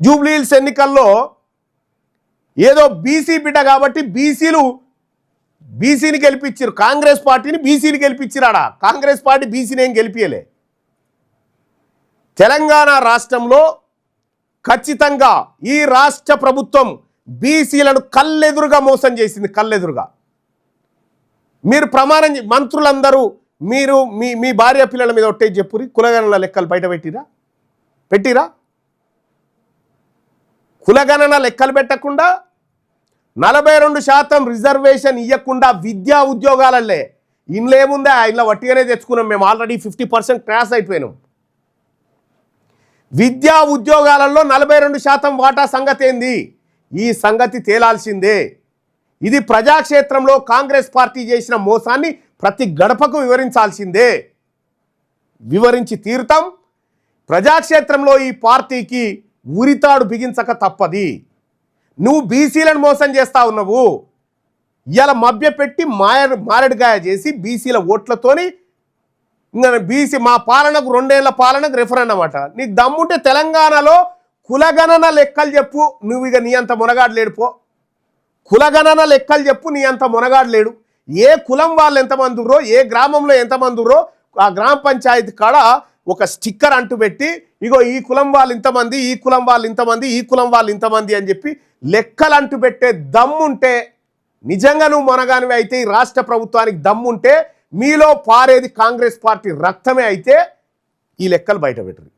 జూబ్లీహిల్స్ ఎన్నికల్లో ఏదో బీసీ బిడ్డ కాబట్టి బీసీని గెలిపించారు, కాంగ్రెస్ పార్టీని బీసీని గెలిపించారా? కాంగ్రెస్ పార్టీ బీసీని ఏం గెలిపియలే. తెలంగాణ రాష్ట్రంలో ఖచ్చితంగా ఈ రాష్ట్ర ప్రభుత్వం బీసీలను కళ్ళెదురుగా మోసం చేసింది. కళ్ళెదురుగా మీరు ప్రమాణం, మంత్రులందరూ మీరు మీ భార్య పిల్లల మీద ఒట్టేసి చెప్పురి, కులగణన లెక్కలు బయట పెట్టిరా? కులగణన లెక్కలు పెట్టకుండా 42% రిజర్వేషన్ ఇవ్వకుండా విద్యా ఉద్యోగాలల్లే ఇండ్లేముందా, ఇలా వట్టిగానే తెచ్చుకున్నాం మేము, ఆల్రెడీ 50% క్రాస్ అయిపోయినాం. విద్యా ఉద్యోగాలలో 42% వాటా సంగతి ఏంది? ఈ సంగతి తేలాల్సిందే. ఇది ప్రజాక్షేత్రంలో కాంగ్రెస్ పార్టీ చేసిన మోసాన్ని ప్రతి గడపకు వివరించాల్సిందే. వివరించి తీరుతాం. ప్రజాక్షేత్రంలో ఈ పార్టీకి ఉరితాడు బిగించక తప్పది. నువ్వు బీసీలను మోసం చేస్తా ఉన్నావు. ఇలా మభ్యపెట్టి మారడిగాయ చేసి బీసీల ఓట్లతోని బీసీ మా పాలనకు 2 ఏళ్ల పాలనకు రెఫరెండం అట. నీకు దమ్ముంటే తెలంగాణలో కులగణన లెక్కలు చెప్పు. నువ్వు ఇక నీ అంత మునగాడు లేడు పో. కులగణన లెక్కలు చెప్పు, నీ అంత మునగాడు లేడు. ఏ కులం వాళ్ళు ఎంతమంది ఉర్రో, ఏ గ్రామంలో ఎంతమంది ఉర్రో ఆ గ్రామ పంచాయతీ కాడ ఒక స్టిక్కర్ అంటూ పెట్టి, ఇగో ఈ కులం వాళ్ళు ఇంతమంది, ఈ కులం వాళ్ళు ఇంతమంది, ఈ కులం వాళ్ళు ఇంతమంది అని చెప్పి లెక్కలు అంటూ పెట్టే దమ్ముంటే, నిజంగా నువ్వు మొనగానివి అయితే, ఈ రాష్ట్ర ప్రభుత్వానికి దమ్ముంటే, మీలో పారేది కాంగ్రెస్ పార్టీ రక్తమే అయితే ఈ లెక్కలు బయట పెట్టరు.